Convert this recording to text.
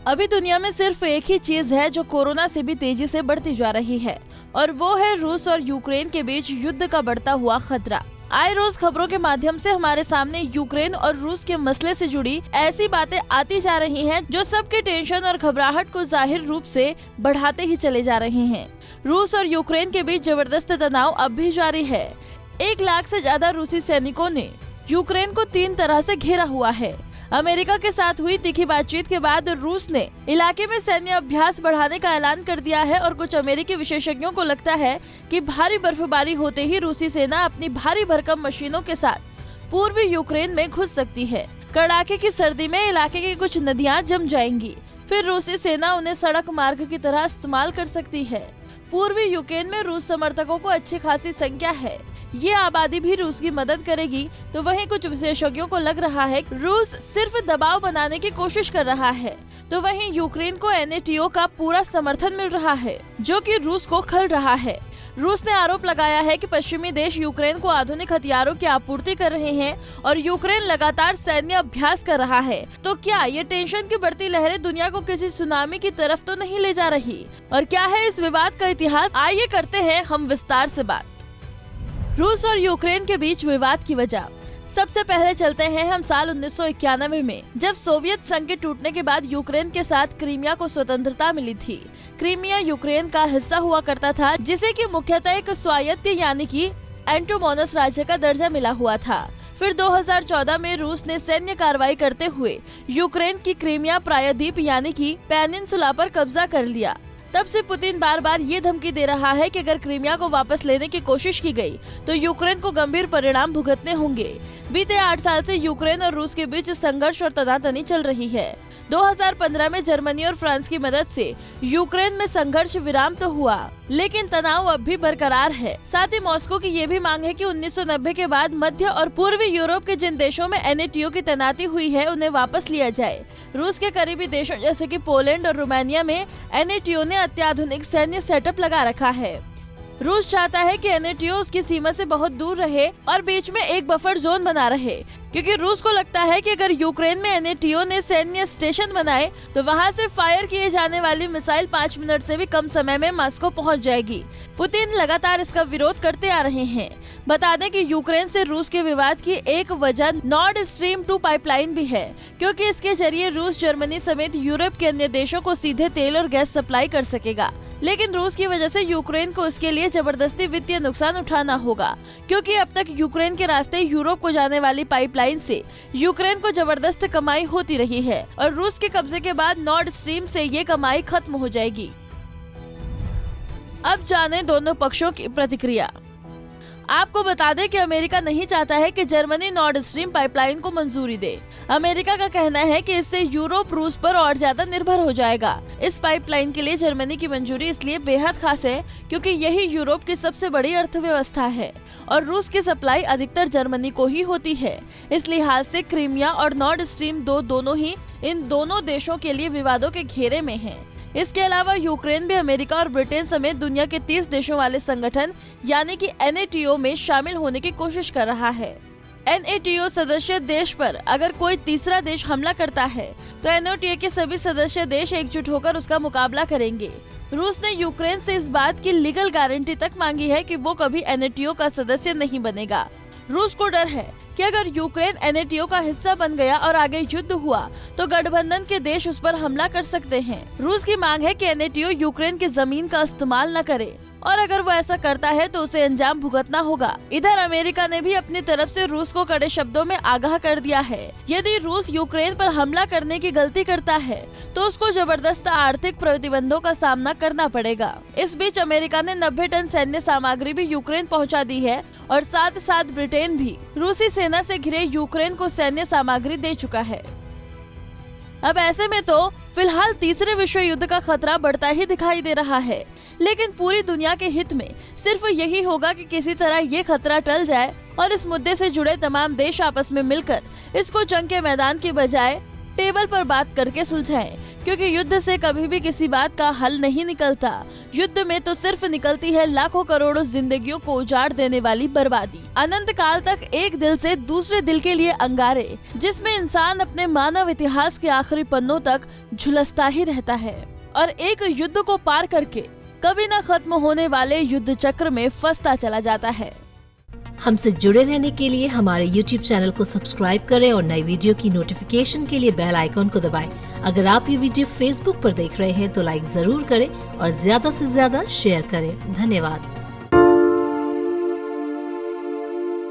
अभी दुनिया में सिर्फ एक ही चीज है जो कोरोना से भी तेजी से बढ़ती जा रही है, और वो है रूस और यूक्रेन के बीच युद्ध का बढ़ता हुआ खतरा। आए रोज खबरों के माध्यम से हमारे सामने यूक्रेन और रूस के मसले से जुड़ी ऐसी बातें आती जा रही हैं जो सबके टेंशन और घबराहट को जाहिर रूप से बढ़ाते ही चले जा रहे हैं। रूस और यूक्रेन के बीच जबरदस्त तनाव अब भी जारी है। 1 लाख से ज्यादा रूसी सैनिकों ने यूक्रेन को 3 तरह से घेरा हुआ है। अमेरिका के साथ हुई तीखी बातचीत के बाद रूस ने इलाके में सैन्य अभ्यास बढ़ाने का ऐलान कर दिया है और कुछ अमेरिकी विशेषज्ञों को लगता है कि भारी बर्फबारी होते ही रूसी सेना अपनी भारी भरकम मशीनों के साथ पूर्वी यूक्रेन में घुस सकती है। कड़ाके की सर्दी में इलाके की कुछ नदियां जम जाएंगी, फिर रूसी सेना उन्हें सड़क मार्ग की तरह इस्तेमाल कर सकती है। पूर्वी यूक्रेन में रूस समर्थकों को अच्छी खासी संख्या है, ये आबादी भी रूस की मदद करेगी। तो वहीं कुछ विशेषज्ञों को लग रहा है रूस सिर्फ दबाव बनाने की कोशिश कर रहा है, तो वहीं यूक्रेन को NATO का पूरा समर्थन मिल रहा है जो कि रूस को खल रहा है। रूस ने आरोप लगाया है कि पश्चिमी देश यूक्रेन को आधुनिक हथियारों की आपूर्ति कर रहे हैं और यूक्रेन लगातार सैन्य अभ्यास कर रहा है। तो क्या ये टेंशन की बढ़ती लहरें दुनिया को किसी सुनामी की तरफ तो नहीं ले जा रही? और क्या है इस विवाद का इतिहास? आइए करते हैं हम विस्तार से बात। रूस और यूक्रेन के बीच विवाद की वजह। सबसे पहले चलते हैं हम साल 1991 में, जब सोवियत संघ के टूटने के बाद यूक्रेन के साथ क्रीमिया को स्वतंत्रता मिली थी। क्रीमिया यूक्रेन का हिस्सा हुआ करता था, जिसे कि मुख्यतः एक स्वायत्त यानी कि एंटोमोनस राज्य का दर्जा मिला हुआ था। फिर 2014 में रूस ने सैन्य कार्रवाई करते हुए यूक्रेन की क्रीमिया प्रायद्वीप यानी कि पेनिनसुला पर कब्जा कर लिया। तब से पुतिन बार बार ये धमकी दे रहा है कि अगर क्रीमिया को वापस लेने की कोशिश की गई तो यूक्रेन को गंभीर परिणाम भुगतने होंगे। बीते 8 साल से यूक्रेन और रूस के बीच संघर्ष और तनातनी चल रही है। 2015 में जर्मनी और फ्रांस की मदद से यूक्रेन में संघर्ष विराम तो हुआ, लेकिन तनाव अब भी बरकरार है। साथ ही मॉस्को की ये भी मांग है कि 1990 के बाद मध्य और पूर्वी यूरोप के जिन देशों में NATO की तैनाती हुई है उन्हें वापस लिया जाए। रूस के करीबी देशों जैसे कि पोलैंड और रोमानिया में NATO ने अत्याधुनिक सैन्य सेटअप लगा रखा है। रूस चाहता है कि NATO उसकी सीमा से बहुत दूर रहे और बीच में एक बफर जोन बना रहे, क्योंकि रूस को लगता है कि अगर यूक्रेन में NATO ने सैन्य स्टेशन बनाए तो वहां से फायर किए जाने वाली मिसाइल 5 मिनट से भी कम समय में मॉस्को पहुंच जाएगी। पुतिन लगातार इसका विरोध करते आ रहे हैं। बता दें कि यूक्रेन से रूस के विवाद की एक वजह नॉर्ड स्ट्रीम 2 पाइपलाइन भी है, क्योंकि इसके जरिए रूस जर्मनी समेत यूरोप के अन्य देशों को सीधे तेल और गैस सप्लाई कर सकेगा। लेकिन रूस की वजह से यूक्रेन को इसके लिए जबरदस्ती वित्तीय नुकसान उठाना होगा, क्योंकि अब तक यूक्रेन के रास्ते यूरोप को जाने वाली पाइपलाइन से यूक्रेन को जबरदस्त कमाई होती रही है और रूस के कब्जे के बाद नॉर्ड स्ट्रीम से ये कमाई खत्म हो जाएगी। अब जाने दोनों पक्षों की प्रतिक्रिया। आपको बता दें कि अमेरिका नहीं चाहता है कि जर्मनी नॉर्ड स्ट्रीम पाइपलाइन को मंजूरी दे। अमेरिका का कहना है कि इससे यूरोप रूस पर और ज्यादा निर्भर हो जाएगा। इस पाइपलाइन के लिए जर्मनी की मंजूरी इसलिए बेहद खास है क्योंकि यही यूरोप की सबसे बड़ी अर्थव्यवस्था है और रूस की सप्लाई अधिकतर जर्मनी को ही होती है। इस लिहाज से क्रीमिया और नॉर्ड स्ट्रीम 2 दोनों ही इन दोनों देशों के लिए विवादों के घेरे में हैं। इसके अलावा यूक्रेन भी अमेरिका और ब्रिटेन समेत दुनिया के 30 देशों वाले संगठन यानी कि NATO में शामिल होने की कोशिश कर रहा है। NATO सदस्य देश पर अगर कोई तीसरा देश हमला करता है तो NATO के सभी सदस्य देश एकजुट होकर उसका मुकाबला करेंगे। रूस ने यूक्रेन से इस बात की लीगल गारंटी तक मांगी है कि वो कभी NATO का सदस्य नहीं बनेगा। रूस को डर है कि अगर यूक्रेन NATO का हिस्सा बन गया और आगे युद्ध हुआ तो गठबंधन के देश उस पर हमला कर सकते हैं। रूस की मांग है कि NATO यूक्रेन की जमीन का इस्तेमाल न करे और अगर वो ऐसा करता है तो उसे अंजाम भुगतना होगा। इधर अमेरिका ने भी अपनी तरफ से रूस को कड़े शब्दों में आगाह कर दिया है। यदि रूस यूक्रेन पर हमला करने की गलती करता है तो उसको जबरदस्त आर्थिक प्रतिबंधों का सामना करना पड़ेगा। इस बीच अमेरिका ने 90 टन सैन्य सामग्री भी यूक्रेन पहुंचा दी है और साथ साथ ब्रिटेन भी रूसी सेना से घिरे यूक्रेन को सैन्य सामग्री दे चुका है। अब ऐसे में तो फिलहाल तीसरे विश्व युद्ध का खतरा बढ़ता ही दिखाई दे रहा है, लेकिन पूरी दुनिया के हित में सिर्फ यही होगा कि किसी तरह ये खतरा टल जाए और इस मुद्दे से जुड़े तमाम देश आपस में मिलकर इसको जंग के मैदान की बजाय टेबल पर बात करके सुलझाएं, क्योंकि युद्ध से कभी भी किसी बात का हल नहीं निकलता। युद्ध में तो सिर्फ निकलती है लाखों करोड़ों जिंदगियों को उजाड़ देने वाली बर्बादी। अनंत काल तक एक दिल से दूसरे दिल के लिए अंगारे, जिसमें इंसान अपने मानव इतिहास के आखिरी पन्नों तक झुलसता ही रहता है और एक युद्ध को पार करके कभी न खत्म होने वाले युद्ध चक्र में फंसता चला जाता है। हमसे जुड़े रहने के लिए हमारे YouTube चैनल को सब्सक्राइब करें और नई वीडियो की नोटिफिकेशन के लिए बेल आइकॉन को दबाएं। अगर आप ये वीडियो Facebook पर देख रहे हैं तो लाइक जरूर करें और ज्यादा से ज्यादा शेयर करें। धन्यवाद।